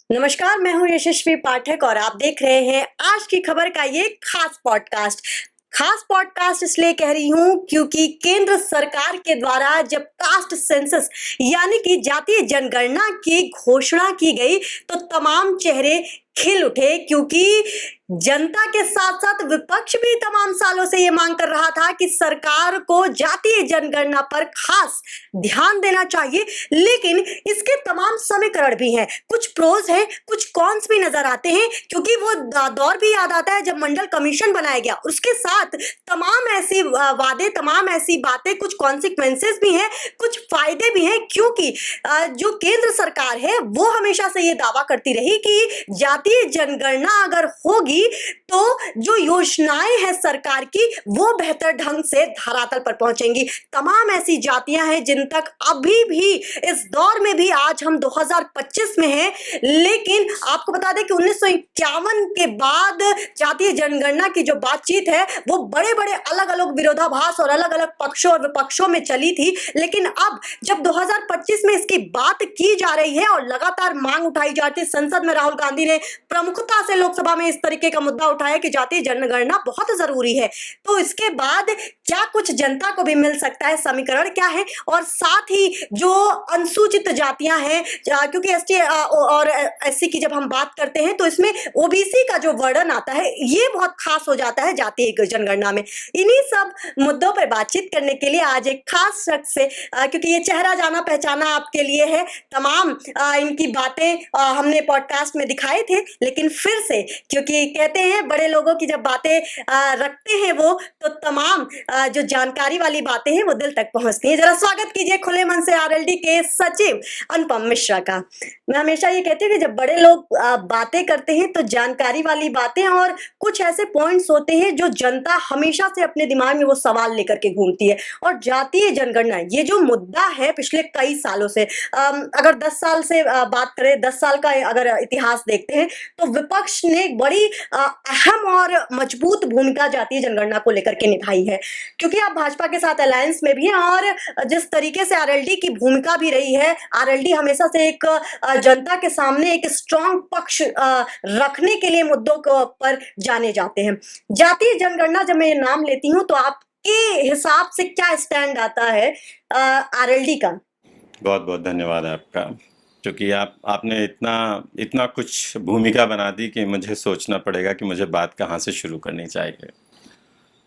नमस्कार, मैं हूँ यशस्वी पाठक और आप देख रहे हैं आज की खबर का ये खास पॉडकास्ट। खास पॉडकास्ट इसलिए कह रही हूँ क्योंकि केंद्र सरकार के द्वारा जब कास्ट सेंसस यानी कि जातीय जनगणना की घोषणा की गई तो तमाम चेहरे खिल उठे, क्योंकि जनता के साथ साथ विपक्ष भी तमाम सालों से ये मांग कर रहा था कि सरकार को जातीय जनगणना पर खास ध्यान देना चाहिए। लेकिन इसके तमाम समीकरण भी हैं, कुछ प्रोज हैं, कुछ कॉन्स भी नजर आते हैं, क्योंकि वो दौर भी याद आता है जब मंडल कमीशन बनाया गया। उसके साथ तमाम ऐसी वादे, तमाम ऐसी बातें, कुछ कॉन्सिक्वेंसेस भी हैं, कुछ फायदे भी हैं, क्योंकि जो केंद्र सरकार है वो हमेशा से ये दावा करती रही कि जातीय जनगणना अगर होगी तो जो योजनाएं हैं सरकार की वो बेहतर ढंग से धरातल पर पहुंचेंगी। तमाम ऐसी जातियां हैं जिन तक अभी भी इस दौर में भी, आज हम 2025 में हैं, लेकिन आपको बता दें कि 1951 के बाद जातीय जनगणना की जो बातचीत है वो बड़े बड़े अलग अलग विरोधाभास और अलग अलग पक्षों और विपक्षों में चली थी। लेकिन अब जब 2025 में इसकी बात की जा रही है और लगातार मांग उठाई जाती है, संसद में राहुल गांधी ने प्रमुखता से लोकसभा में इस तरीके का मुद्दा उठाया कि जातीय जनगणना बहुत जरूरी है, तो इसके बाद क्या कुछ जनता को भी मिल सकता है, समीकरण क्या है, और साथ ही जो अनुसूचित जातियां हैं, क्योंकि एसटी और एससी की जब हम बात करते हैं तो इसमें ओबीसी का जो वर्णन आता है ये बहुत खास हो जाता है जातीय जनगणना में। इन्हीं सब मुद्दों पर बातचीत करने के लिए आज एक खास शख्स से, क्योंकि ये चेहरा जाना पहचाना आपके लिए है, तमाम इनकी बातें हमने पॉडकास्ट में दिखाए थे, लेकिन फिर से क्योंकि कहते हैं बड़े लोगों की जब बातें रखते हैं वो, तो तमाम जो जानकारी वाली बातें हैं वो दिल तक पहुंचती हैं। जरा स्वागत कीजिए खुले मन से आरएलडी के सचिव अनुपम मिश्रा का। मैं हमेशा ये कहती हूँ कि जब बड़े लोग बातें करते हैं तो जानकारी वाली बातें और कुछ ऐसे पॉइंट्स होते हैं जो जनता हमेशा से अपने दिमाग में वो सवाल लेकर के घूमती है। और जातीय जनगणना ये जो मुद्दा है पिछले कई सालों से, अगर 10 साल से बात करें, 10 साल का अगर इतिहास देखते हैं तो विपक्ष ने एक बड़ी अहम और मजबूत भूमिका जातीय जनगणना को लेकर के निभाई है, क्योंकि आप भाजपा के साथ अलायंस में भी हैं और जिस तरीके से आरएलडी की भूमिका भी रही है, आरएलडी हमेशा से एक जनता के सामने एक स्ट्रॉन्ग पक्ष रखने के लिए मुद्दों पर जाने जाते हैं। जातीय जनगणना जब मैं ये नाम लेती हूँ तो आपके हिसाब से क्या स्टैंड आता है आरएलडी का? बहुत बहुत धन्यवाद आपका, क्योंकि आपने इतना इतना कुछ भूमिका बना दी कि मुझे सोचना पड़ेगा कि मुझे बात कहाँ से शुरू करनी चाहिए।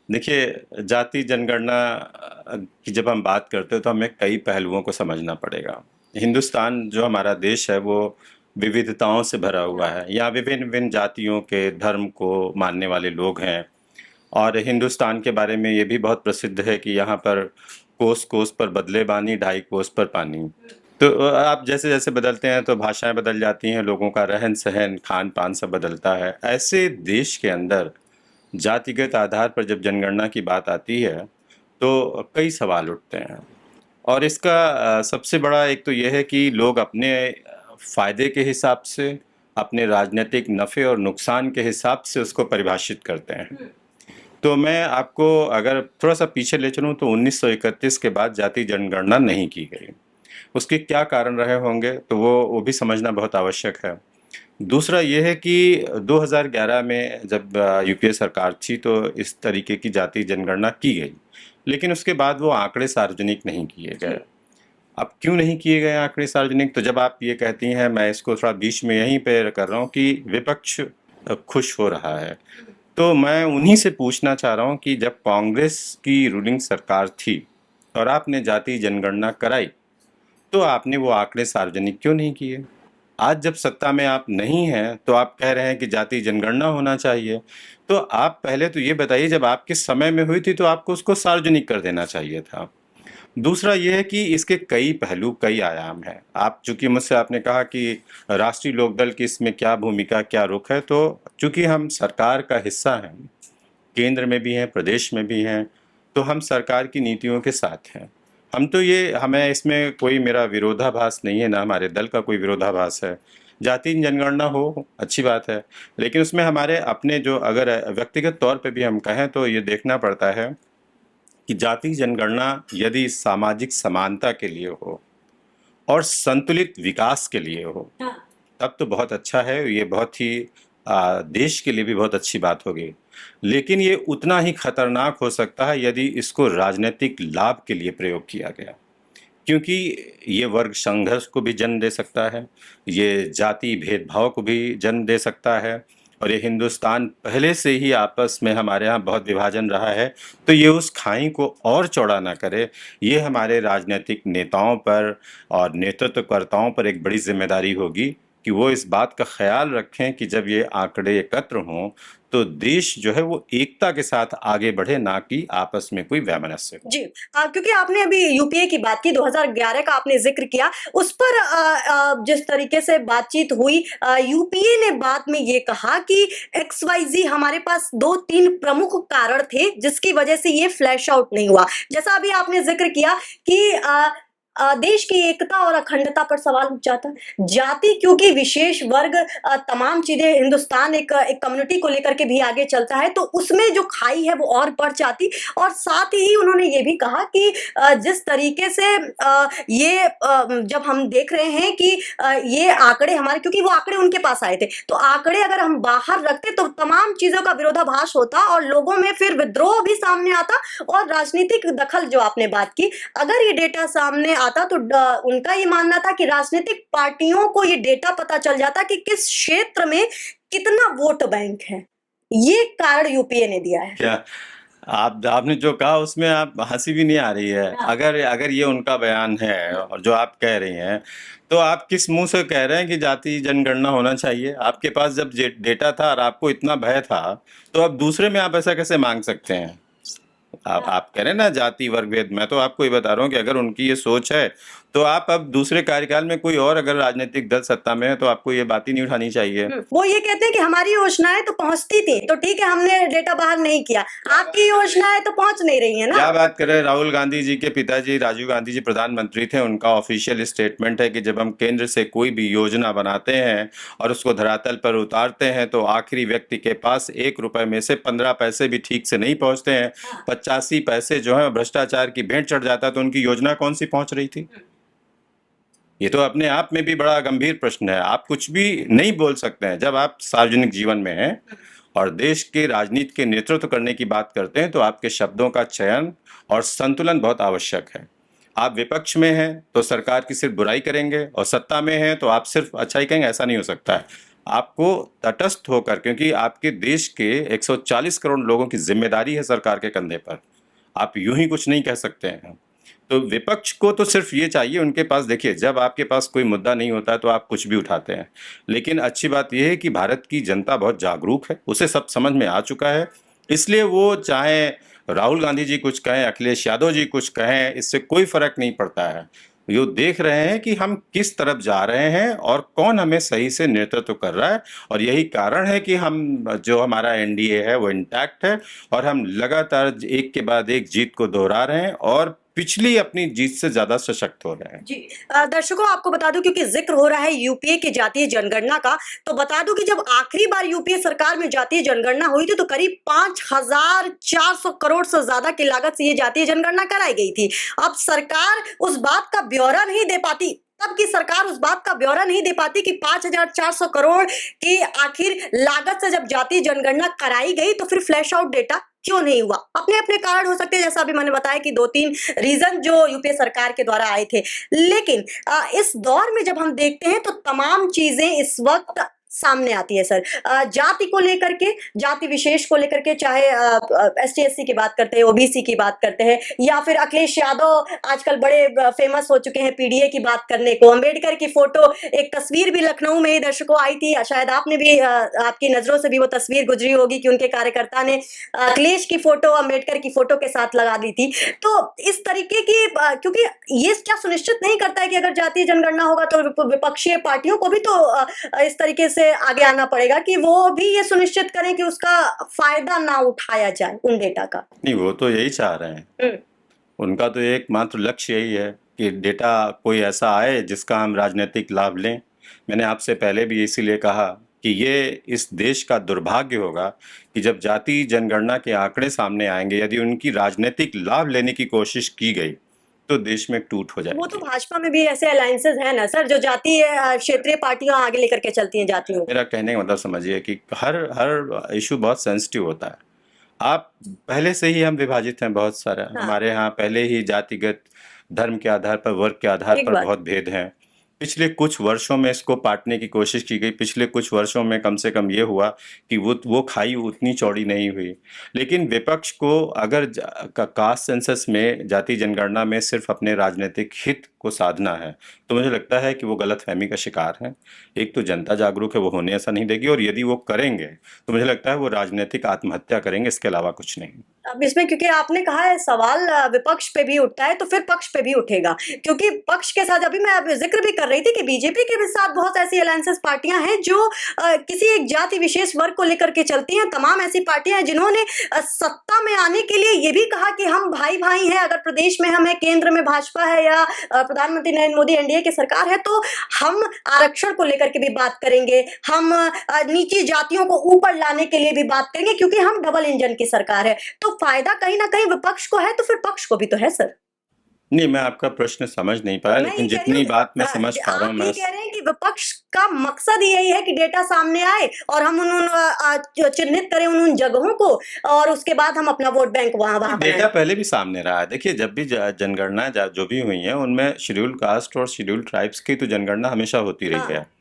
देखिए, जाति जनगणना की जब हम बात करते हैं तो हमें कई पहलुओं को समझना पड़ेगा। हिंदुस्तान जो हमारा देश है वो विविधताओं से भरा हुआ है। यहाँ विभिन्न विभिन्न जातियों के धर्म को मानने वाले लोग हैं, और हिंदुस्तान के बारे में ये भी बहुत प्रसिद्ध है कि यहाँ पर कोस कोस पर बदले बानी, ढाई कोस पर पानी। तो आप जैसे जैसे बदलते हैं तो भाषाएं बदल जाती हैं, लोगों का रहन सहन, खान पान सब बदलता है। ऐसे देश के अंदर जातिगत आधार पर जब जनगणना की बात आती है तो कई सवाल उठते हैं, और इसका सबसे बड़ा एक तो यह है कि लोग अपने फ़ायदे के हिसाब से, अपने राजनीतिक नफ़े और नुकसान के हिसाब से उसको परिभाषित करते हैं। तो मैं आपको अगर थोड़ा सा पीछे ले चलूँ तो 1931 के बाद जाति जनगणना नहीं की गई। उसके क्या कारण रहे होंगे तो वो भी समझना बहुत आवश्यक है। दूसरा ये है कि 2011 में जब यूपीए सरकार थी तो इस तरीके की जाति जनगणना की गई, लेकिन उसके बाद वो आंकड़े सार्वजनिक नहीं किए गए। अब क्यों नहीं किए गए आंकड़े सार्वजनिक? तो जब आप ये कहती हैं, मैं इसको थोड़ा बीच में यहीं पे कर रहा हूँ कि विपक्ष खुश हो रहा है, तो मैं उन्हीं से पूछना चाह रहा हूँ कि जब कांग्रेस की रूलिंग सरकार थी और आपने जाति जनगणना कराई तो आपने वो आंकड़े सार्वजनिक क्यों नहीं किए? आज जब सत्ता में आप नहीं हैं तो आप कह रहे हैं कि जाति जनगणना होना चाहिए। तो आप पहले तो ये बताइए, जब आपके समय में हुई थी तो आपको उसको सार्वजनिक कर देना चाहिए था। दूसरा ये है कि इसके कई पहलू, कई आयाम हैं। आप चूँकि मुझसे आपने कहा कि राष्ट्रीय लोकदल की इसमें क्या भूमिका, क्या रुख है, तो चूँकि हम सरकार का हिस्सा हैं, केंद्र में भी हैं, प्रदेश में भी हैं, तो हम सरकार की नीतियों के साथ हैं। हमें इसमें कोई मेरा विरोधाभास नहीं है, ना हमारे दल का कोई विरोधाभास है। जाति जनगणना हो, अच्छी बात है, लेकिन उसमें हमारे अपने जो, अगर व्यक्तिगत तौर पे भी हम कहें तो ये देखना पड़ता है कि जाति जनगणना यदि सामाजिक समानता के लिए हो और संतुलित विकास के लिए हो, हाँ। तब तो बहुत अच्छा है, ये बहुत ही देश के लिए भी बहुत अच्छी बात होगी। लेकिन ये उतना ही खतरनाक हो सकता है यदि इसको राजनीतिक लाभ के लिए प्रयोग किया गया, क्योंकि ये वर्ग संघर्ष को भी जन्म दे सकता है, ये जाति भेदभाव को भी जन्म दे सकता है, और ये हिंदुस्तान पहले से ही आपस में हमारे यहाँ बहुत विभाजन रहा है, तो ये उस खाई को और चौड़ा ना करे। ये हमारे राजनीतिक नेताओं पर और नेतृत्वकर्ताओं पर एक बड़ी जिम्मेदारी होगी कि वो इस बात का ख्याल रखें कि जब ये आंकड़े एकत्र हों तो देश जो है वो एकता के साथ आगे बढ़े, ना कि आपस में कोई वैमनस्य हो। जी, क्योंकि आपने अभी यूपीए की बात की, 2011 का आपने जिक्र किया, उस पर जिस तरीके से बातचीत हुई, यूपीए ने बाद में ये कहा कि XYZ हमारे पास 2-3 प्रमुख कारण थे जिसकी वजह से ये फ्लैश आउट नहीं हुआ। जैसा अभी आपने जिक्र किया कि देश की एकता और अखंडता पर सवाल उठ जाता है। जाति क्योंकि विशेष वर्ग, तमाम चीजें, हिंदुस्तान एक कम्युनिटी को लेकर के भी आगे चलता है, तो उसमें जो खाई है वो और बढ़ जाती। और साथ ही उन्होंने ये भी कहा कि जिस तरीके से जब हम देख रहे हैं कि ये आंकड़े हमारे, क्योंकि वो आंकड़े उनके पास आए थे, तो आंकड़े अगर हम बाहर रखते तो तमाम चीजों का विरोधाभास होता और लोगों में फिर विद्रोह भी सामने आता। और राजनीतिक दखल जो आपने बात की, अगर ये डेटा सामने आता तो उनका ये मानना था कि राजनीतिक पार्टियों को ये डेटा पता चल जाता कि किस क्षेत्र में कितना वोट बैंक है। ये कारण यूपीए ने दिया है। क्या आपने जो कहा उसमें आप हंसी भी नहीं आ रही है? अगर ये उनका बयान है और जो आप कह रही हैं, तो आप किस मुंह से कह रहे हैं कि जाति जनगणना होना चाहिए? आपके पास जब डेटा था और आपको इतना भय था, तो अब दूसरे में आप ऐसा कैसे मांग सकते हैं? आप कह रहे हैं ना जाति वर्ग भेद, मैं तो आपको ये बता रहा हूँ कि अगर उनकी ये सोच है तो आप अब दूसरे कार्यकाल में कोई और अगर राजनीतिक दल सत्ता में है तो आपको ये बात ही नहीं उठानी चाहिए। वो ये कहते हैं कि हमारी योजनाएं तो पहुंचती थी, तो ठीक है हमने डेटा बाहर नहीं किया, आपकी योजनाएं तो पहुंच नहीं रही है ना। क्या बात करें, राहुल गांधी जी के पिताजी राजीव गांधी जी प्रधानमंत्री थे, उनका ऑफिशियल स्टेटमेंट है कि जब हम केंद्र से कोई भी योजना बनाते हैं और उसको धरातल पर उतारते हैं तो आखिरी व्यक्ति के पास 1 रुपए में से 15 पैसे भी ठीक से नहीं पहुंचते हैं, 85 पैसे जो है भ्रष्टाचार की भेंट चढ़ जाता है, तो उनकी योजना कौन सी पहुंच रही थी? ये तो अपने आप में भी बड़ा गंभीर प्रश्न है। आप कुछ भी नहीं बोल सकते हैं जब आप सार्वजनिक जीवन में हैं और देश के राजनीति के नेतृत्व करने की बात करते हैं, तो आपके शब्दों का चयन और संतुलन बहुत आवश्यक है। आप विपक्ष में हैं तो सरकार की सिर्फ बुराई करेंगे और सत्ता में हैं तो आप सिर्फ अच्छाई कहेंगे, ऐसा नहीं हो सकता है। आपको तटस्थ होकर, क्योंकि आपके देश के 140 करोड़ लोगों की जिम्मेदारी है सरकार के कंधे पर, आप यूं ही कुछ नहीं कह सकते हैं। तो विपक्ष को तो सिर्फ ये चाहिए, उनके पास देखिए जब आपके पास कोई मुद्दा नहीं होता है तो आप कुछ भी उठाते हैं, लेकिन अच्छी बात यह है कि भारत की जनता बहुत जागरूक है, उसे सब समझ में आ चुका है, इसलिए वो चाहे राहुल गांधी जी कुछ कहें, अखिलेश यादव जी कुछ कहें, इससे कोई फर्क नहीं पड़ता है। ये देख रहे हैं कि हम किस तरफ जा रहे हैं और कौन हमें सही से नेतृत्व कर रहा है, और यही कारण है कि हम जो हमारा एनडीए है वो इंटैक्ट है और हम लगातार एक के बाद एक जीत को दोहरा रहे हैं और पिछली अपनी जीत से ज्यादा सशक्त हो रहे हैं। जी, दर्शकों आपको बता दूं, क्योंकि जिक्र हो रहा है यूपीए की जातीय जनगणना का, तो बता दूं कि जब आखिरी बार यूपीए सरकार में जातीय जनगणना हुई थी तो करीब 5,400 करोड़ से ज्यादा की लागत से ये जातीय जनगणना कराई गई थी। अब सरकार उस बात का ब्यौरा नहीं दे पाती, तब की सरकार उस बात का ब्यौरा नहीं दे पाती कि 5,400 करोड़ की आखिर लागत से जब जातीय जनगणना कराई गई तो फिर फ्लैश आउट डेटा क्यों नहीं हुआ। अपने अपने कारण हो सकते हैं, जैसा अभी मैंने बताया कि 2-3 रीजन जो यूपीए सरकार के द्वारा आए थे, लेकिन इस दौर में जब हम देखते हैं तो तमाम चीजें इस वक्त सामने आती है सर। जाति को लेकर के, जाति विशेष को लेकर के, चाहे ST SC की बात करते हैं, OBC की बात करते हैं, या फिर अखिलेश यादव आजकल बड़े फेमस हो चुके हैं PDA की बात करने को, अंबेडकर की फोटो, एक तस्वीर भी लखनऊ में ही दर्शकों आई थी, शायद आपने भी आपकी नजरों से भी वो तस्वीर गुजरी होगी कि उनके कार्यकर्ता ने अखिलेश की फोटो अंबेडकर की फोटो के साथ लगा दी थी। तो इस तरीके की, क्योंकि ये क्या सुनिश्चित नहीं करता है कि अगर जातीय जनगणना होगा तो विपक्षी पार्टियों को भी तो इस तरीके से आगे आना पड़ेगा कि वो भी ये सुनिश्चित करें कि उसका फायदा ना उठाया जाए उन डेटा का। नहीं, वो तो यही चाह रहे हैं, उनका तो एकमात्र लक्ष्य यही है कि डेटा कोई ऐसा आए जिसका हम राजनीतिक लाभ लें। मैंने आपसे पहले भी इसीलिए कहा कि ये इस देश का दुर्भाग्य होगा कि जब जाति जनगणना के आंकड़े सामने आएंगे, यदि उनकी राजनीतिक लाभ लेने की कोशिश की गई तो देश में एक टूट हो वो तो जाएगी। भाजपा में भी ऐसे अलायंसेस हैं ना सर, जो जातीय क्षेत्रीय पार्टियां आगे लेकर के चलती हैं जातियों को। मेरा कहने का मतलब समझिए कि हर हर इशू बहुत सेंसिटिव होता है। आप पहले से ही हम विभाजित हैं बहुत सारा, हाँ, हमारे यहाँ पहले ही जातिगत, धर्म के आधार पर, वर्ग के आधार ठीक पर बात। बहुत भेद हैं। पिछले कुछ वर्षों में इसको पाटने की कोशिश की गई, पिछले कुछ वर्षों में कम से कम ये हुआ कि वो खाई उतनी चौड़ी नहीं हुई। लेकिन विपक्ष को अगर कास्ट सेंसस में, जाति जनगणना में सिर्फ अपने राजनीतिक हित को साधना है, तो मुझे लगता है कि वो गलतफहमी का शिकार है। एक तो जनता जागरूक है, वो होने ऐसा नहीं देगी, और यदि वो करेंगे तो मुझे लगता है वो राजनीतिक आत्महत्या करेंगे, इसके अलावा कुछ नहीं। अब इसमें क्योंकि आपने कहा है सवाल विपक्ष पे भी उठता है, तो फिर पक्ष पे भी उठेगा, क्योंकि पक्ष के साथ अभी मैं जिक्र भी कर रही थी कि बीजेपी के भी साथ बहुत ऐसी अलायंसेस पार्टियां हैं जो किसी एक जाति विशेष वर्ग को लेकर के चलती हैं। तमाम ऐसी पार्टियां हैं जिन्होंने सत्ता में आने के लिए ये भी कहा कि हम भाई भाई हैं, अगर प्रदेश में हमें, केंद्र में भाजपा है या प्रधानमंत्री नरेंद्र मोदी एनडीए की सरकार है, तो हम आरक्षण को लेकर के भी बात करेंगे, हम नीची जातियों को ऊपर लाने के लिए भी बात करेंगे, क्योंकि हम डबल इंजन की सरकार है। तो फायदा कहीं ना कहीं विपक्ष को है, तो फिर पक्ष को भी तो है सर। नहीं, मैं आपका प्रश्न समझ नहीं पाया, मैं लेकिन ये कह रही जितनी हूँ, बात मैं समझ पा रहा हूँ, आप मैं ये कह रहे हैं कि विपक्ष का मकसद यही है कि डेटा सामने आए और हम चिन्हित करें उन जगहों को, और उसके बाद हम अपना वोट बैंक वहां वहां डेटा बनाएं। पहले भी सामने रहा है। देखिए, जब भी जनगणना जो भी हुई है, उनमें शेड्यूल कास्ट और शेड्यूल ट्राइब्स की तो जनगणना हमेशा होती रही है। हाँ,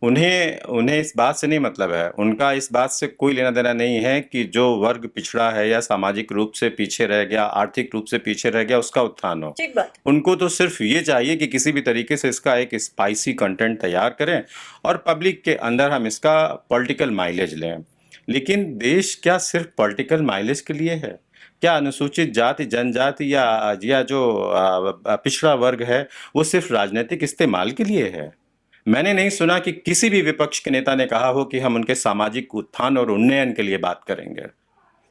उन्हें उन्हें इस बात से नहीं मतलब है, उनका इस बात से कोई लेना देना नहीं है कि जो वर्ग पिछड़ा है या सामाजिक रूप से पीछे रह गया, आर्थिक रूप से पीछे रह गया, उसका उत्थान हो। ठीक बात। उनको तो सिर्फ ये चाहिए कि किसी भी तरीके से इसका एक स्पाइसी कंटेंट तैयार करें और पब्लिक के अंदर हम इसका पॉलिटिकल माइलेज लें। लेकिन देश क्या सिर्फ पॉलिटिकल माइलेज के लिए है? क्या अनुसूचित जाति, जनजाति या जो पिछड़ा वर्ग है, वो सिर्फ राजनीतिक इस्तेमाल के लिए है? मैंने नहीं सुना कि किसी भी विपक्ष के नेता ने कहा हो कि हम उनके सामाजिक उत्थान और उन्नयन के लिए बात करेंगे।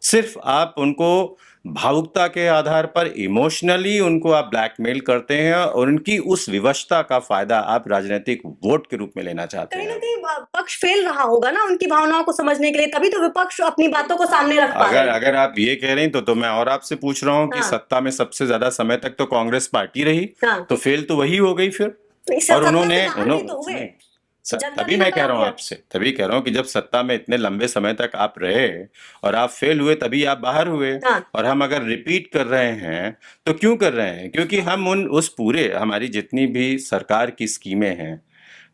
सिर्फ आप उनको भावुकता के आधार पर, इमोशनली उनको आप ब्लैकमेल करते हैं और उनकी उस विवशता का फायदा आप राजनीतिक वोट के रूप में लेना चाहते कहीं ना हैं। कहीं पक्ष फेल रहा होगा ना उनकी भावनाओं को समझने के लिए, तभी तो विपक्ष अपनी बातों को सामने रख पा रहे अगर हैं। अगर आप ये कह रहे हैं तो मैं और आपसे पूछ रहा हूं कि हाँ, सत्ता में सबसे ज्यादा समय तक तो कांग्रेस पार्टी रही, हाँ, तो फेल तो वही हो गई फिर। इससे और सत्ता से उन्होंने बाहर भी तो हुए, नहीं, जनता तभी ने मैं कह हटा रहा हूँ दिया। आपसे, तभी कह रहा हूँ कि जब सत्ता में इतने लंबे समय तक आप रहे और आप फेल हुए, तभी आप बाहर हुए। हाँ, और हम अगर रिपीट कर रहे हैं तो क्यों कर रहे हैं? क्योंकि हम उस पूरे, हमारी जितनी भी सरकार की स्कीमें हैं,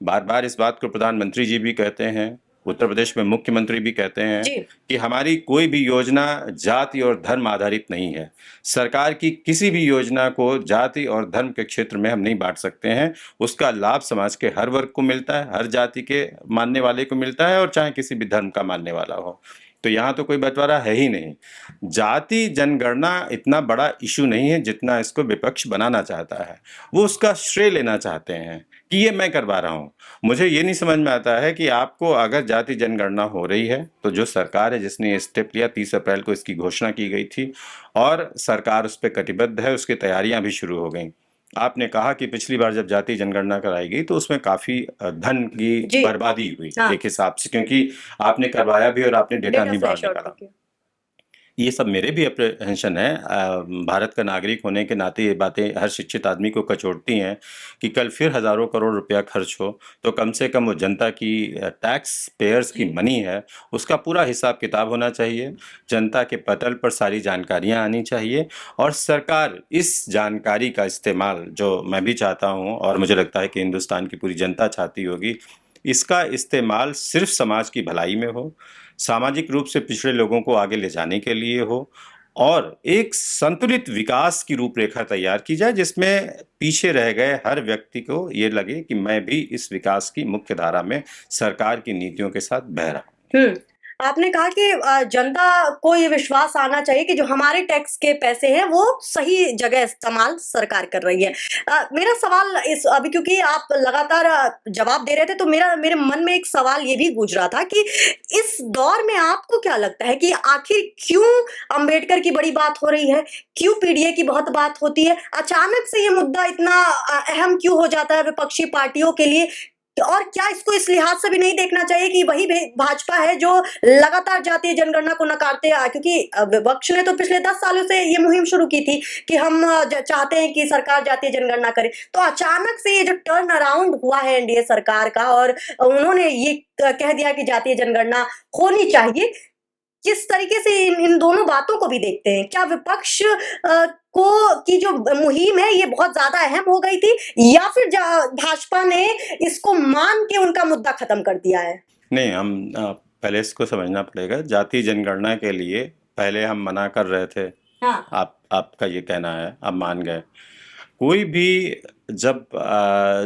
बार बार इस बात को प्रधानमंत्री जी भी कहते हैं, उत्तर प्रदेश में मुख्यमंत्री भी कहते हैं जी, कि हमारी कोई भी योजना जाति और धर्म आधारित नहीं है। सरकार की किसी भी योजना को जाति और धर्म के क्षेत्र में हम नहीं बांट सकते हैं। उसका लाभ समाज के हर वर्ग को मिलता है, हर जाति के मानने वाले को मिलता है, और चाहे किसी भी धर्म का मानने वाला हो। तो यहाँ तो कोई बंटवारा है ही नहीं। जाति जनगणना इतना बड़ा इशू नहीं है जितना इसको विपक्ष बनाना चाहता है। वो उसका श्रेय लेना चाहते हैं कि ये मैं करवा रहा हूँ। मुझे ये नहीं समझ में आता है कि आपको अगर जाति जनगणना हो रही है, तो जो सरकार है जिसने ये स्टेप लिया, 30 अप्रैल को इसकी घोषणा की गई थी और सरकार उस पर कटिबद्ध है, उसकी तैयारियां भी शुरू हो गई। आपने कहा कि पिछली बार जब जाति जनगणना कराई गई तो उसमें काफी धन की बर्बादी हुई, हाँ, एक हिसाब से, क्योंकि आपने करवाया भी और आपने डेटा नहीं बाहर निकाला। ये सब मेरे भी अप्रहेंशन है। भारत का नागरिक होने के नाते ये बातें हर शिक्षित आदमी को कचोटती हैं कि कल फिर हज़ारों करोड़ रुपया खर्च हो तो कम से कम वो जनता की, टैक्स पेयर्स की मनी है, उसका पूरा हिसाब किताब होना चाहिए। जनता के पटल पर सारी जानकारियां आनी चाहिए और सरकार इस जानकारी का इस्तेमाल, जो मैं भी चाहता हूं और मुझे लगता है कि हिंदुस्तान की पूरी जनता चाहती होगी, इसका इस्तेमाल सिर्फ समाज की भलाई में हो, सामाजिक रूप से पिछड़े लोगों को आगे ले जाने के लिए हो और एक संतुलित विकास की रूपरेखा तैयार की जाए जिसमें पीछे रह गए हर व्यक्ति को ये लगे कि मैं भी इस विकास की मुख्य धारा में सरकार की नीतियों के साथ बह रहा हूँ। आपने कहा कि जनता को ये विश्वास आना चाहिए कि जो हमारे टैक्स के पैसे हैं वो सही जगह इस्तेमाल सरकार कर रही है। मेरा सवाल इस अभी क्योंकि आप लगातार जवाब दे रहे थे, तो मेरे मन में एक सवाल ये भी गूंज रहा था कि इस दौर में आपको क्या लगता है कि आखिर क्यों अंबेडकर की बड़ी बात हो रही है, क्यों पीडीए की बहुत बात होती है, अचानक से ये मुद्दा इतना अहम क्यों हो जाता है विपक्षी पार्टियों के लिए? और क्या इसको इस लिहाज से भी नहीं देखना चाहिए कि वही भाजपा है जो लगातार जातीय जनगणना को नकारते आ, क्योंकि विपक्ष ने तो पिछले 10 सालों से ये मुहिम शुरू की थी कि हम चाहते हैं कि सरकार जातीय जनगणना करे, तो अचानक से ये जो टर्न अराउंड हुआ है एनडीए सरकार का और उन्होंने ये कह दिया कि जातीय जनगणना होनी चाहिए, किस तरीके से इन दोनों बातों को भी देखते हैं? क्या विपक्ष को की जो मुहिम है ये बहुत ज्यादा अहम हो गई थी, या फिर भाजपा ने इसको मान के उनका मुद्दा खत्म कर दिया है? नहीं, हम पहले इसको समझना पड़ेगा। जातीय जनगणना के लिए पहले हम मना कर रहे थे। हाँ। आपका ये कहना है, आप मान गए। कोई भी जब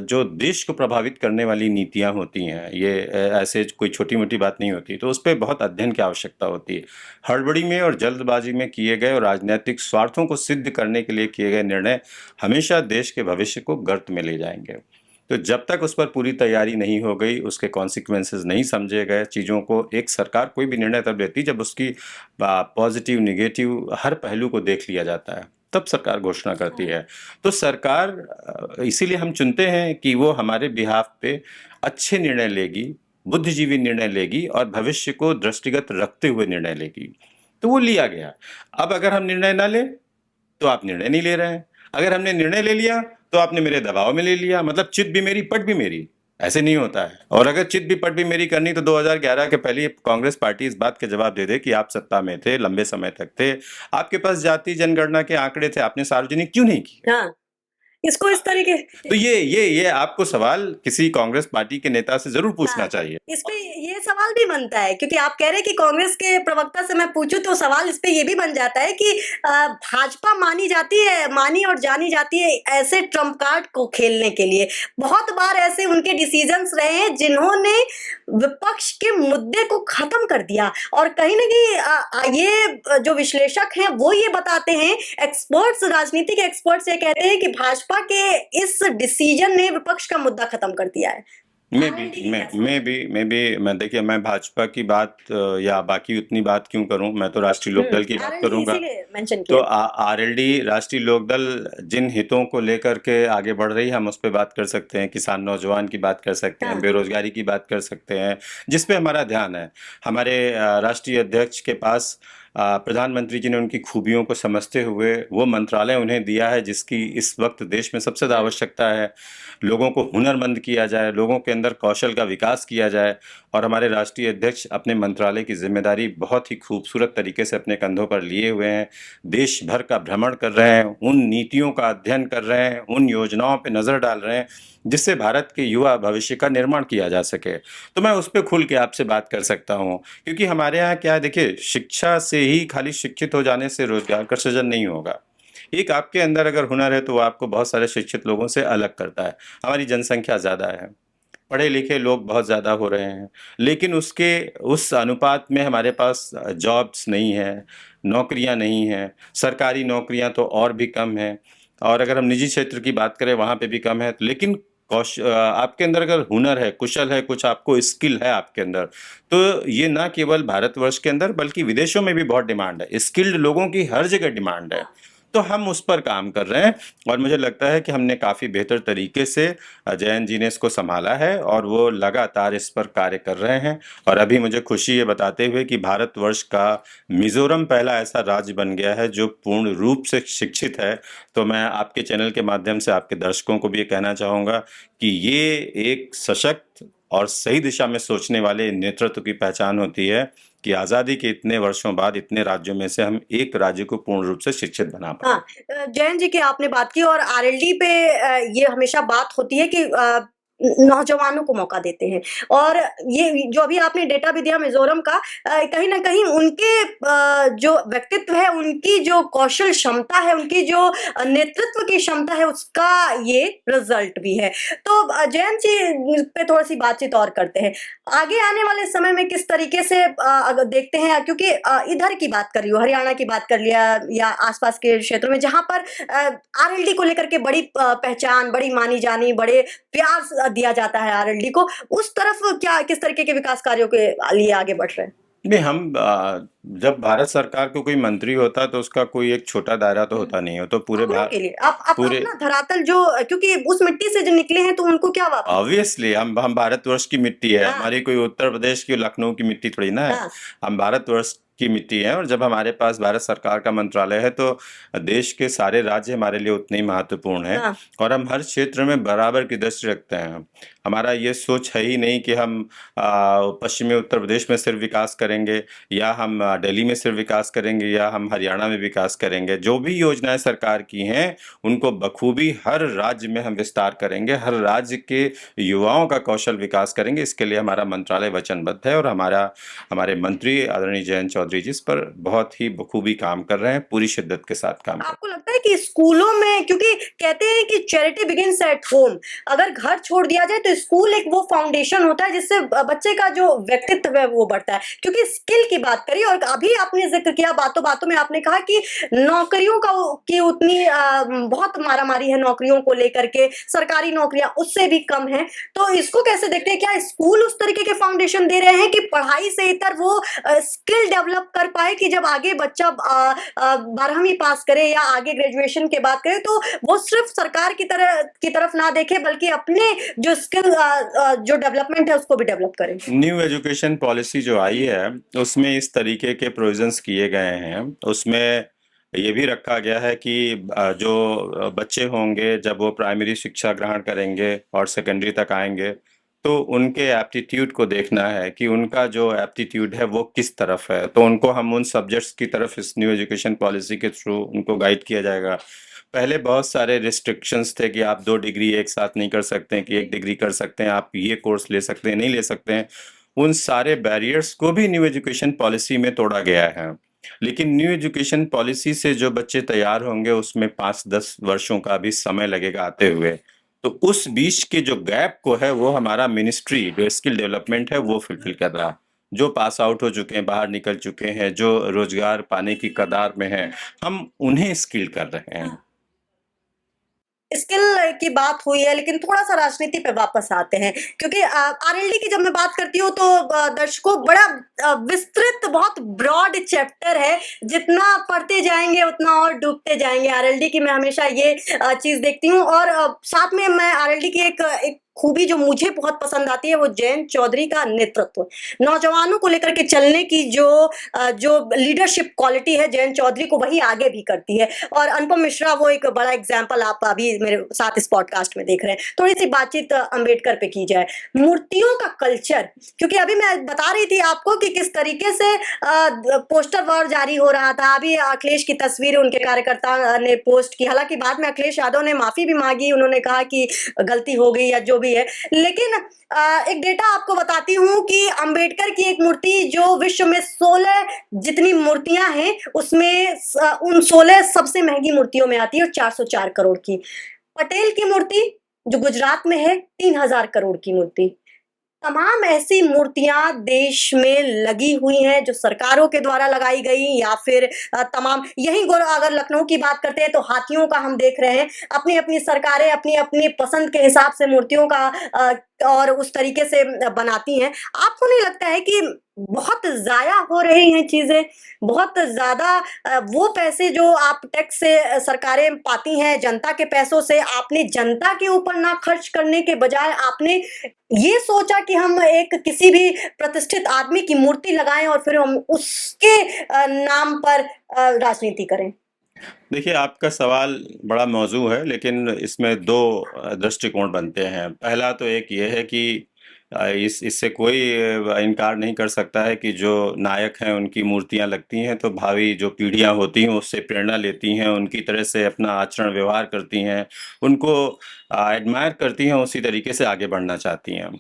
जो देश को प्रभावित करने वाली नीतियां होती हैं, ये ऐसे कोई छोटी मोटी बात नहीं होती, तो उस पर बहुत अध्ययन की आवश्यकता होती है। हड़बड़ी में और जल्दबाजी में किए गए और राजनीतिक स्वार्थों को सिद्ध करने के लिए किए गए निर्णय हमेशा देश के भविष्य को गर्त में ले जाएंगे। तो जब तक उस पर पूरी तैयारी नहीं हो गई, उसके कॉन्सिक्वेंसेस नहीं समझे गए, चीज़ों को एक सरकार कोई भी निर्णय तब लेती जब उसकी पॉजिटिव निगेटिव हर पहलू को देख लिया जाता है, तब सरकार घोषणा करती है। तो सरकार इसीलिए हम चुनते हैं कि वो हमारे बिहाफ पे अच्छे निर्णय लेगी, बुद्धिजीवी निर्णय लेगी और भविष्य को दृष्टिगत रखते हुए निर्णय लेगी। तो वो लिया गया। अब अगर हम निर्णय ना लें तो आप निर्णय नहीं ले रहे हैं, अगर हमने निर्णय ले लिया तो आपने मेरे दबाव में ले लिया, मतलब चित भी मेरी पट भी मेरी। ऐसे नहीं होता है। और अगर चित भी पट भी मेरी करनी तो 2011 के पहले कांग्रेस पार्टी इस बात के जवाब दे दे कि आप सत्ता में थे, लंबे समय तक थे, आपके पास जातीय जनगणना के आंकड़े थे, आपने सार्वजनिक क्यों नहीं किए? हाँ, इसको इस तरीके तो ये आपको सवाल किसी कांग्रेस पार्टी के नेता से जरूर पूछना चाहिए। इस पे ये सवाल भी बनता है, क्योंकि आप कह रहे हैं कि कांग्रेस के प्रवक्ता से मैं पूछूं तो सवाल इस पे ये भी बन जाता है कि भाजपा मानी और जानी जाती है ऐसे ट्रम्प कार्ड को खेलने के लिए। बहुत बार ऐसे उनके डिसीजंस रहे हैं जिन्होंने विपक्ष के मुद्दे को खत्म कर दिया, और कहीं ना कहीं ये जो विश्लेषक हैं वो ये बताते हैं, एक्सपर्ट्स, राजनीति के एक्सपर्ट्स ये कहते हैं कि भाजपा के इस डिसीजन ने विपक्ष का मुद्दा खत्म कर दिया है। मैं देखिए, मैं भाजपा की बात या बाकी उतनी बात क्यों करूं, मैं तो राष्ट्रीय लोकदल की बात करूंगा। तो आरएलडी, राष्ट्रीय लोकदल जिन हितों को लेकर के आगे बढ़ रही है, हम उस पर बात कर सकते हैं, किसान नौजवान की बात कर सकते हैं, बेरोजगारी की बात कर सकते हैं, जिसपे हमारा ध्यान है। हमारे राष्ट्रीय अध्यक्ष के पास प्रधानमंत्री जी ने उनकी खूबियों को समझते हुए वो मंत्रालय उन्हें दिया है जिसकी इस वक्त देश में सबसे ज़्यादा आवश्यकता है। लोगों को हुनरमंद किया जाए, लोगों के अंदर कौशल का विकास किया जाए, और हमारे राष्ट्रीय अध्यक्ष अपने मंत्रालय की जिम्मेदारी बहुत ही खूबसूरत तरीके से अपने कंधों पर लिए हुए हैं। देश भर का भ्रमण कर रहे हैं, उन नीतियों का अध्ययन कर रहे हैं, उन योजनाओं पर नज़र डाल रहे हैं जिससे भारत के युवा भविष्य का निर्माण किया जा सके। तो मैं उस पर खुल के आपसे बात कर सकता हूँ, क्योंकि हमारे यहाँ क्या है, देखिए, शिक्षा से ही खाली शिक्षित हो जाने से रोजगार का सृजन नहीं होगा। एक आपके अंदर अगर हुनर है तो वो आपको बहुत सारे शिक्षित लोगों से अलग करता है। हमारी जनसंख्या ज़्यादा है, पढ़े लिखे लोग बहुत ज़्यादा हो रहे हैं, लेकिन उस अनुपात में हमारे पास जॉब्स नहीं है, नौकरियां नहीं हैं, सरकारी नौकरियां तो और भी कम हैं, और अगर हम निजी क्षेत्र की बात करें वहाँ पे भी कम है। लेकिन आपके अंदर अगर हुनर है, कुशल है, कुछ आपको स्किल है आपके अंदर, तो ये ना केवल भारतवर्ष के अंदर बल्कि विदेशों में भी बहुत डिमांड है। स्किल्ड लोगों की हर जगह डिमांड है। तो हम उस पर काम कर रहे हैं, और मुझे लगता है कि हमने काफ़ी बेहतर तरीके से, जयंत जी ने इसको संभाला है और वो लगातार इस पर कार्य कर रहे हैं। और अभी मुझे खुशी है बताते हुए कि भारतवर्ष का मिज़ोरम पहला ऐसा राज्य बन गया है जो पूर्ण रूप से शिक्षित है। तो मैं आपके चैनल के माध्यम से आपके दर्शकों को भी ये कहना चाहूँगा कि ये एक सशक्त और सही दिशा में सोचने वाले नेतृत्व की पहचान होती है कि आज़ादी के इतने वर्षों बाद इतने राज्यों में से हम एक राज्य को पूर्ण रूप से शिक्षित बना पाए। हाँ, जयंत जी की आपने बात की, और आरएलडी पे ये हमेशा बात होती है कि नौजवानों को मौका देते हैं, और ये जो अभी आपने डेटा भी दिया मिजोरम का, कहीं ना कहीं उनके जो व्यक्तित्व है, उनकी जो कौशल क्षमता है, उनकी जो नेतृत्व की क्षमता है, उसका ये रिजल्ट भी है। तो जयंत जी पे थोड़ी सी बातचीत और करते हैं, आगे आने वाले समय में किस तरीके से अगर देखते हैं, क्योंकि इधर की बात कर रही हूँ, हरियाणा की बात कर लिया या आसपास के क्षेत्रों में जहां पर आरएलडी को लेकर के बड़ी पहचान, बड़ी मानी जानी, बड़े प्यार दिया जाता है आरएलडी को, उस तरफ क्या किस तरीके के विकास कार्यों के लिए आगे बढ़ रहे हैं? नहीं, हम जब भारत सरकार को कोई मंत्री होता है तो उसका कोई एक छोटा दायरा तो होता नहीं है, तो पूरे अपनों के लिए आप पूरे अपना धरातल जो क्योंकि उस मिट्टी से जो निकले हैं तो उनको क्या वापस। ऑब्वियसली हम भारतवर्ष की मिट्टी है, हाँ हमारी कोई उत्तर प्रदेश की लखनऊ की मिट्टी थोड़ी ना है। हाँ हम भारतवर्ष की मिट्टी है, और जब हमारे पास भारत सरकार का मंत्रालय है तो देश के सारे राज्य हमारे लिए उतने ही महत्वपूर्ण हैं, हाँ और हम हर क्षेत्र में बराबर की दृष्टि रखते हैं। हमारा ये सोच है ही नहीं कि हम पश्चिमी उत्तर प्रदेश में सिर्फ विकास करेंगे, या हम दिल्ली में सिर्फ विकास करेंगे, या हम हरियाणा में विकास करेंगे। जो भी योजनाएं सरकार की हैं उनको बखूबी हर राज्य में हम विस्तार करेंगे, हर राज्य के युवाओं का कौशल विकास करेंगे। इसके लिए हमारा मंत्रालय वचनबद्ध है, और हमारे मंत्री आदरणीय जयंत चौधरी जी इस पर बहुत ही बखूबी काम कर रहे हैं, पूरी शिद्दत के साथ काम कर रहे आपको लगता है कि स्कूलों में, क्योंकि कहते हैं कि चैरिटी बिगिंस एट होम, अगर घर छोड़ दिया जाए तो स्कूल एक वो फाउंडेशन होता है जिससे बच्चे का जो व्यक्तित्व है वो बढ़ता है। क्योंकि स्किल की बात करी, और अभी आपने जिक्र किया, बातों बातों में आपने कहा कि नौकरियों की उतनी बहुत मारामारी है नौकरियों को लेकर के, सरकारी नौकरियां उससे भी कम है। तो इसको कैसे देखते हैं, क्या स्कूल उस तरीके के फाउंडेशन दे रहे हैं कि पढ़ाई से इतर वो स्किल डेवलप कर पाए कि जब आगे बच्चा 12वीं पास करे या आगे ग्रेजुएशन के बाद करे तो वो सिर्फ सरकार की तरफ ना देखे, बल्कि अपने जो स्किल जो डेवलपमेंट है उसको भी डेवलप करे। हैं। न्यू एजुकेशन पॉलिसी जो आई है उसमें इस तरीके के प्रोविजंस किए गए हैं। उसमें ये भी रखा गया है कि जो बच्चे होंगे जब वो प्राइमरी शिक्षा ग्रहण करेंगे और सेकेंडरी तक आएंगे, तो उनके एप्टीट्यूड को देखना है कि उनका जो एप्टीट्यूड है वो किस तरफ है। तो उनको हम उन सब्जेक्ट्स की तरफ इस न्यू एजुकेशन पॉलिसी के थ्रू उनको गाइड किया जाएगा। पहले बहुत सारे रिस्ट्रिक्शंस थे कि आप 2 डिग्री एक साथ नहीं कर सकते हैं, कि 1 डिग्री कर सकते हैं, आप ये कोर्स ले सकते हैं, नहीं ले सकते हैं। उन सारे बैरियर्स को भी न्यू एजुकेशन पॉलिसी में तोड़ा गया है। लेकिन न्यू एजुकेशन पॉलिसी से जो बच्चे तैयार होंगे उसमें 5-10 वर्षों का भी समय लगेगा आते हुए। तो उस बीच के जो गैप को है वो हमारा मिनिस्ट्री जो स्किल डेवलपमेंट है वो फुलफिल कर रहा है। जो पास आउट हो चुके हैं, बाहर निकल चुके हैं, जो रोजगार पाने की कगार में हैं, हम उन्हें स्किल कर रहे हैं। स्किल की बात हुई है, लेकिन थोड़ा-सा राजनीति पे वापस आते हैं, क्योंकि आरएलडी की जब मैं बात करती हूँ तो दर्शकों बड़ा विस्तृत, बहुत ब्रॉड चैप्टर है, जितना पढ़ते जाएँगे उतना और डूबते जाएँगे। आरएलडी की मैं हमेशा ये चीज़ देखती हूँ, और साथ में मैं आरएलडी की एक खूबी जो मुझे बहुत पसंद आती है वो जयंत चौधरी का नेतृत्व। नौजवानों को लेकर के चलने की जो लीडरशिप क्वालिटी है जयंत चौधरी को, वही आगे भी करती है। और अनुपम मिश्रा वो एक बड़ा एग्जाम्पल आप अभी मेरे साथ इस पॉडकास्ट में देख रहे हैं। थोड़ी सी बातचीत अंबेडकर पे की जाए, मूर्तियों का कल्चर, क्योंकि अभी मैं बता रही थी आपको कि किस तरीके से पोस्टर वॉर जारी हो रहा था। अभी अखिलेश की तस्वीर उनके कार्यकर्ता ने पोस्ट की, हालांकि बाद में अखिलेश यादव ने माफी भी मांगी, उन्होंने कहा कि गलती हो गई या जो भी है। लेकिन एक डेटा आपको बताती हूं कि अंबेडकर की एक मूर्ति जो विश्व में 16 जितनी मूर्तियां हैं उसमें उन 16 सबसे महंगी मूर्तियों में आती है, 404 करोड़ की। पटेल की मूर्ति जो गुजरात में है 3000 करोड़ की मूर्ति। तमाम ऐसी मूर्तियां देश में लगी हुई हैं जो सरकारों के द्वारा लगाई गई, या फिर तमाम यही अगर लखनऊ की बात करते हैं तो हाथियों का हम देख रहे हैं। अपनी अपनी सरकारें अपनी अपनी पसंद के हिसाब से मूर्तियों का और उस तरीके से बनाती हैं। आपको नहीं लगता है कि बहुत जाया हो रही हैं चीजें, बहुत ज्यादा वो पैसे जो आप टैक्स से सरकारें पाती हैं जनता के पैसों से, आपने जनता के ऊपर ना खर्च करने के बजाय आपने ये सोचा कि हम एक किसी भी प्रतिष्ठित आदमी की मूर्ति लगाएं और फिर हम उसके नाम पर राजनीति करें। देखिए, आपका सवाल बड़ा मौजू है, लेकिन इसमें 2 दृष्टिकोण बनते हैं। पहला तो एक ये है कि इससे कोई इनकार नहीं कर सकता है कि जो नायक हैं उनकी मूर्तियां लगती हैं तो भावी जो पीढ़ियां होती हैं उससे प्रेरणा लेती हैं, उनकी तरह से अपना आचरण व्यवहार करती हैं, उनको एडमायर करती हैं, उसी तरीके से आगे बढ़ना चाहती हैं।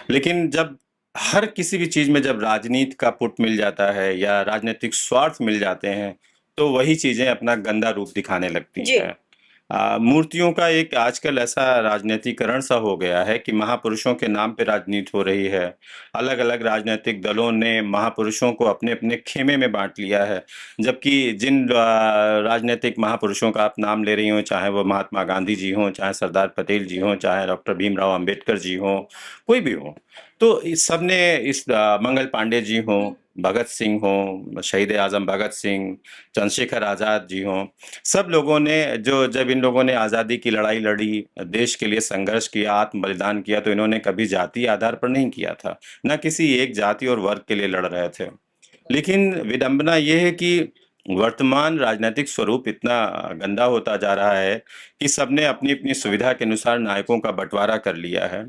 लेकिन जब हर किसी भी चीज़ में जब राजनीति का पुट मिल जाता है या राजनीतिक स्वार्थ मिल जाते हैं, तो वही चीज़ें अपना गंदा रूप दिखाने लगती जी। हैं। मूर्तियों का एक आजकल ऐसा राजनीतिकरण सा हो गया है कि महापुरुषों के नाम पे राजनीति हो रही है। अलग-अलग राजनीतिक दलों ने महापुरुषों को अपने-अपने खेमे में बाँट लिया है। जबकि जिन राजनीतिक महापुरुषों का आप नाम ले रही हों, चाहे वो महात्मा गांधी जी हों, चाहे सरदार पटेल जी हों, चाहे डॉक्टर भीमराव अंबेडकर जी हों, कोई भी हो, तो इस सब ने इस मंगल पांडे जी हों, भगत सिंह हों, शहीद आजम भगत सिंह, चंद्रशेखर आज़ाद जी हों, सब लोगों ने जो जब इन लोगों ने आज़ादी की लड़ाई लड़ी, देश के लिए संघर्ष किया, आत्म बलिदान किया, तो इन्होंने कभी जातीय आधार पर नहीं किया था, ना किसी एक जाति और वर्ग के लिए लड़ रहे थे। लेकिन विडंबना ये है कि वर्तमान राजनीतिक स्वरूप इतना गंदा होता जा रहा है कि सबने अपनी-अपनी सुविधा के अनुसार नायकों का बँटवारा कर लिया है।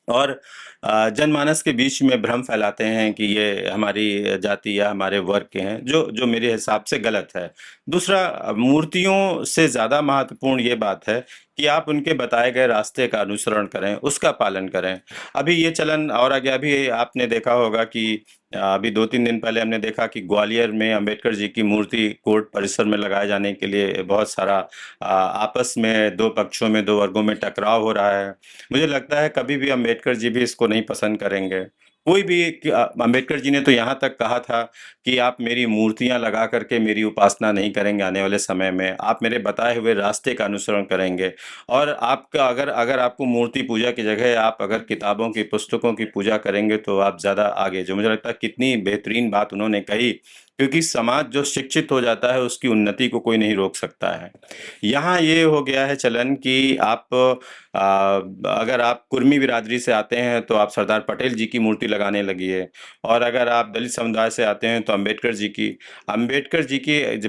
और जनमानस के बीच में भ्रम फैलाते हैं कि ये हमारी जाति या हमारे वर्ग के हैं, जो जो मेरे हिसाब से गलत है। दूसरा, मूर्तियों से ज़्यादा महत्वपूर्ण ये बात है कि आप उनके बताए गए रास्ते का अनुसरण करें, उसका पालन करें। अभी ये चलन और आ गया, अभी आपने देखा होगा कि अभी 2-3 दिन पहले हमने देखा कि ग्वालियर में अंबेडकर जी की मूर्ति कोर्ट परिसर में लगाए जाने के लिए बहुत सारा आपस में 2 पक्षों में, 2 वर्गों में टकराव हो रहा है। मुझे लगता है कभी भी अम्बेडकर जी भी इसको नहीं पसंद करेंगे। कोई भी अम्बेडकर जी ने तो यहाँ तक कहा था कि आप मेरी मूर्तियाँ लगा कर के मेरी उपासना नहीं करेंगे आने वाले समय में, आप मेरे बताए हुए रास्ते का अनुसरण करेंगे। और आपका अगर अगर आपको मूर्ति पूजा की जगह आप अगर किताबों की, पुस्तकों की पूजा करेंगे तो आप ज़्यादा आगे, जो मुझे लगता है कितनी बेहतरीन बात उन्होंने कही, क्योंकि समाज जो शिक्षित हो जाता है उसकी उन्नति को कोई नहीं रोक सकता है। यहाँ ये हो गया है चलन कि आप अगर आप कुर्मी बिरादरी से आते हैं तो आप सरदार पटेल जी की मूर्ति लगाने लगिए, और अगर आप दलित समुदाय से आते हैं तो अम्बेडकर जी की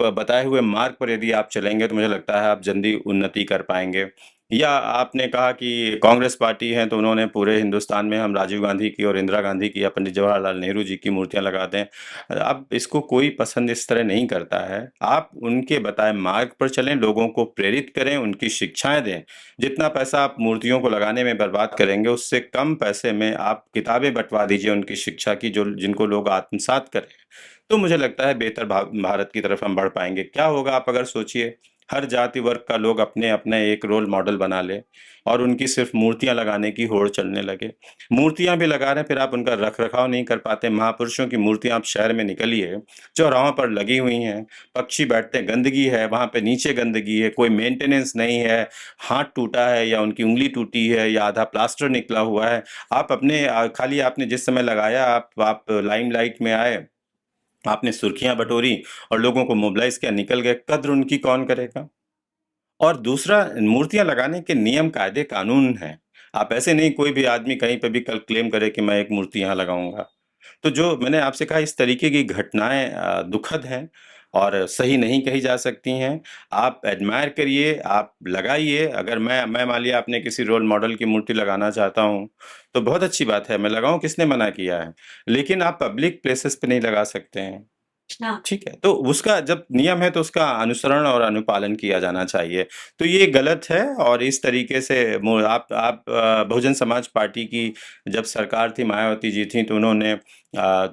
बताए हुए मार्ग पर यदि आप चलेंगे तो मुझे लगता है आप जल्दी उन्नति कर पाएंगे। या आपने कहा कि कांग्रेस पार्टी है तो उन्होंने पूरे हिंदुस्तान में हम राजीव गांधी की और इंदिरा गांधी की या पंडित जवाहरलाल नेहरू जी की मूर्तियां लगा दें। अब इसको कोई पसंद इस तरह नहीं करता है। आप उनके बताए मार्ग पर चलें, लोगों को प्रेरित करें, उनकी शिक्षाएं दें। जितना पैसा आप मूर्तियों को लगाने में बर्बाद करेंगे, उससे कम पैसे में आप किताबें बंटवा दीजिए उनकी शिक्षा की, जो जिनको लोग आत्मसात करें। तो मुझे लगता है बेहतर भारत की तरफ हम बढ़ पाएंगे। क्या होगा आप अगर सोचिए, हर जाति वर्ग का लोग अपने अपने एक रोल मॉडल बना ले और उनकी सिर्फ मूर्तियां लगाने की होड़ चलने लगे। मूर्तियां भी लगा रहे हैं, फिर आप उनका रख रखाव नहीं कर पाते। महापुरुषों की मूर्तियां आप शहर में निकलिए, चौराहों पर लगी हुई हैं, पक्षी बैठते हैं, गंदगी है वहां पे, नीचे गंदगी है, कोई मेंटेनेंस नहीं है, हाथ टूटा है या उनकी उंगली टूटी है या आधा प्लास्टर निकला हुआ है। आप अपने खाली आपने जिस समय लगाया, आप लाइमलाइट में आए, आपने सुर्खियां बटोरी और लोगों को मोबिलाइज किया, निकल गए, कद्र उनकी कौन करेगा? और दूसरा, मूर्तियां लगाने के नियम, कायदे, कानून हैं। आप ऐसे नहीं कोई भी आदमी कहीं पे भी कल क्लेम करे कि मैं एक मूर्ति यहाँ लगाऊंगा। तो जो मैंने आपसे कहा, इस तरीके की घटनाएं दुखद हैं और सही नहीं कही जा सकती हैं। आप एडमायर करिए, आप लगाइए। अगर मैं मान लिया अपने किसी रोल मॉडल की मूर्ति लगाना चाहता हूँ, तो बहुत अच्छी बात है, मैं लगाऊं, किसने मना किया है? लेकिन आप पब्लिक प्लेसेस पे नहीं लगा सकते हैं। हाँ। ठीक है, तो उसका जब नियम है तो उसका अनुसरण और अनुपालन किया जाना चाहिए। तो ये गलत है, और इस तरीके से आप बहुजन समाज पार्टी की जब सरकार थी, मायावती जी थी, तो उन्होंने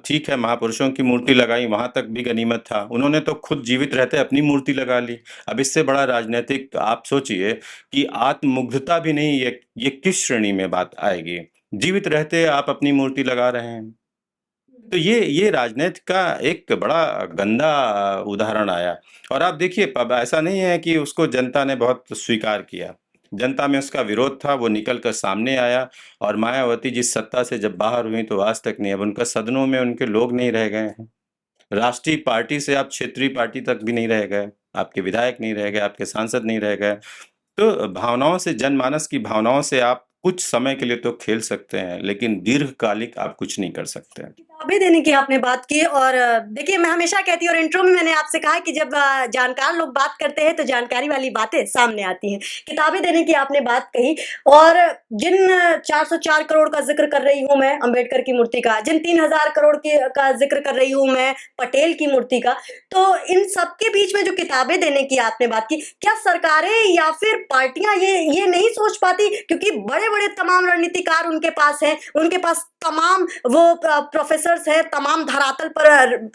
ठीक है महापुरुषों की मूर्ति लगाई, वहां तक भी गनीमत था। उन्होंने तो खुद जीवित रहते अपनी मूर्ति लगा ली। अब इससे बड़ा राजनीतिक आप सोचिए कि आत्ममुग्धता भी नहीं, ये किस श्रेणी में बात आएगी? जीवित रहते आप अपनी मूर्ति लगा रहे हैं। तो ये राजनीति का एक बड़ा गंदा उदाहरण आया। और आप देखिए, अब ऐसा नहीं है कि उसको जनता ने बहुत स्वीकार किया। जनता में उसका विरोध था, वो निकल कर सामने आया, और मायावती जी सत्ता से जब बाहर हुई तो आज तक नहीं, अब उनका सदनों में उनके लोग नहीं रह गए हैं। राष्ट्रीय पार्टी से आप क्षेत्रीय पार्टी तक भी नहीं रह गए, आपके विधायक नहीं रह गए, आपके सांसद नहीं रह गए। तो भावनाओं से, जनमानस की भावनाओं से आप कुछ समय के लिए तो खेल सकते हैं, लेकिन दीर्घकालिक आप कुछ नहीं कर सकते। किताबें देने की आपने बात की, और देखिए, मैं हमेशा कहती हूँ, और इंट्रो में मैंने आपसे कहा कि जब जानकार लोग बात करते हैं तो जानकारी वाली बातें सामने आती हैं। किताबें देने की आपने बात कही, और जिन 404 करोड़ का जिक्र कर रही हूँ मैं अंबेडकर की मूर्ति का, जिन 3000 करोड़ का जिक्र कर रही हूँ मैं पटेल की मूर्ति का, तो इन सबके बीच में जो किताबें देने की आपने बात की, क्या सरकारें या फिर पार्टियां ये नहीं सोच पाती, क्योंकि बड़े बड़े तमाम रणनीतिकार उनके पास हैं, उनके पास तमाम वो प्रोफेसर्स हैं, तमाम धरातल पर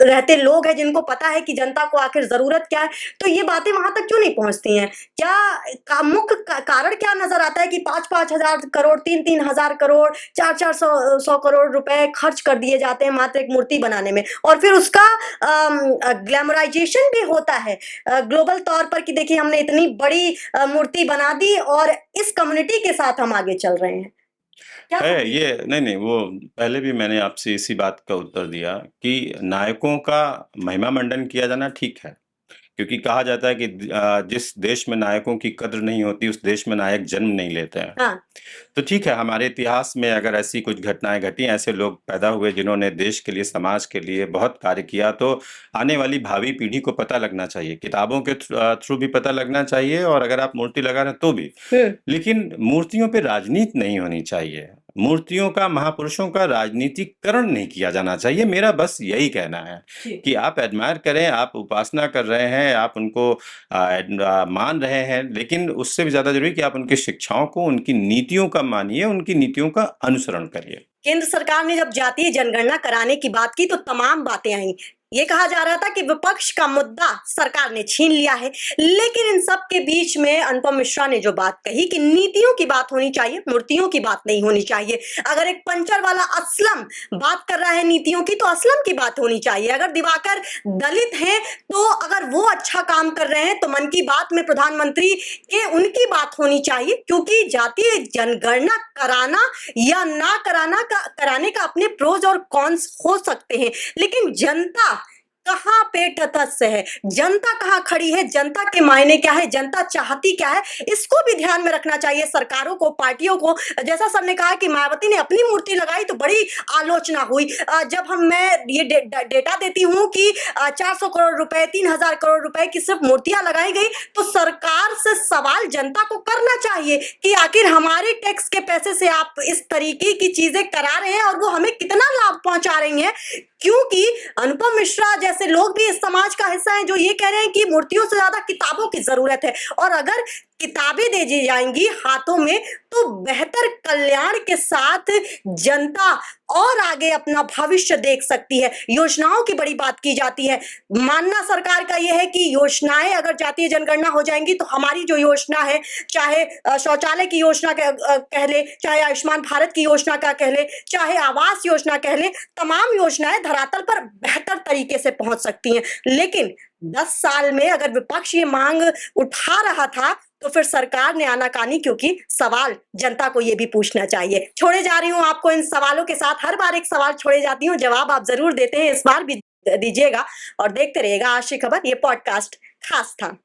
रहते लोग हैं जिनको पता है कि जनता को आखिर जरूरत क्या है, तो ये बातें वहां तक क्यों नहीं पहुंचती हैं? क्या मुख्य कारण क्या नजर आता है कि 5-5 हजार करोड़, 3-3 हजार करोड़, 4-4 सौ करोड़ रुपए खर्च कर दिए जाते हैं मात्र एक मूर्ति बनाने में, और फिर उसका ग्लैमराइजेशन भी होता है ग्लोबल तौर पर कि देखिए हमने इतनी बड़ी मूर्ति बना दी और इस कम्युनिटी के साथ हम आगे चल रहे हैं। क्या है कहेंगे? ये नहीं वो पहले भी मैंने आपसे इसी बात का उत्तर दिया कि नायकों का महिमा मंडन किया जाना ठीक है, क्योंकि कहा जाता है कि जिस देश में नायकों की कद्र नहीं होती उस देश में नायक जन्म नहीं लेते हैं। हाँ, तो ठीक है, हमारे इतिहास में अगर ऐसी कुछ घटनाएँ घटी, ऐसे लोग पैदा हुए जिन्होंने देश के लिए, समाज के लिए बहुत कार्य किया, तो आने वाली भावी पीढ़ी को पता लगना चाहिए। किताबों के थ्रू भी पता लगना चाहिए और अगर आप मूर्ति लगा रहे हैं तो भी। हुँ, लेकिन मूर्तियों पे राजनीति नहीं होनी चाहिए। मूर्तियों का, महापुरुषों का राजनीतिकरण नहीं किया जाना चाहिए, मेरा बस यही कहना है जी। कि आप एडमायर करें, आप उपासना कर रहे हैं, आप उनको मान रहे हैं, लेकिन उससे भी ज़्यादा ज़रूरी है कि आप उनकी शिक्षाओं को, उनकी नीतियों का मानिए, उनकी नीतियों का अनुसरण करिए। केंद्र सरकार ने जब जातीय जनगणना कराने की बात की तो तमाम बातें आई। ये कहा जा रहा था कि विपक्ष का मुद्दा सरकार ने छीन लिया है, लेकिन इन सब के बीच में अनुपम मिश्रा ने जो बात कही कि नीतियों की बात होनी चाहिए, मूर्तियों की बात नहीं होनी चाहिए। अगर एक पंचर वाला असलम बात कर रहा है नीतियों की, तो असलम की बात होनी चाहिए। अगर दिवाकर दलित हैं, तो अगर वो अच्छा काम कर रहे हैं, तो मन की बात में प्रधानमंत्री के उनकी बात होनी चाहिए, क्योंकि जातीय जनगणना कराना या ना कराने का अपने प्रोज और कॉन्स हो सकते हैं, लेकिन जनता कहाँ पे तटस्थ है, जनता कहाँ खड़ी है, जनता के मायने क्या है, जनता चाहती क्या है, इसको भी ध्यान में रखना चाहिए सरकारों को, पार्टियों को। जैसा सबने कहा कि मायावती ने अपनी मूर्ति लगाई तो बड़ी आलोचना हुई। जब मैं ये डेटा देती हूँ कि 400 करोड़ रुपए, 3000 करोड़ रुपए की सिर्फ मूर्तियां लगाई गई, तो सरकार से सवाल जनता को करना चाहिए कि आखिर हमारे टैक्स के पैसे से आप इस तरीके की चीजें करा रहे हैं और वो हमें कितना लाभ पहुंचा रही हैं। क्योंकि अनुपम मिश्रा जैसे लोग भी इस समाज का हिस्सा हैं जो ये कह रहे हैं कि मूर्तियों से ज्यादा किताबों की जरूरत है, और अगर किताबें दे दी जाएंगी हाथों में तो बेहतर कल्याण के साथ जनता और आगे अपना भविष्य देख सकती है। योजनाओं की बड़ी बात की जाती है, मानना सरकार का यह है कि योजनाएं अगर जातीय जनगणना हो जाएंगी तो हमारी जो योजना है, चाहे शौचालय की योजना कह ले, चाहे आयुष्मान भारत की योजना का कह ले, चाहे आवास योजना कह ले, तमाम योजनाएं धरातल पर बेहतर तरीके से पहुंच सकती हैं। लेकिन 10 साल में अगर विपक्ष ये मांग उठा रहा था तो फिर सरकार ने आनाकानी, क्योंकि सवाल जनता को ये भी पूछना चाहिए। छोड़े जा रही हूं आपको इन सवालों के साथ, हर बार एक सवाल छोड़े जाती हूं, जवाब आप जरूर देते हैं, इस बार भी दीजिएगा और देखते रहिएगा आज की खबर। ये पॉडकास्ट खास था।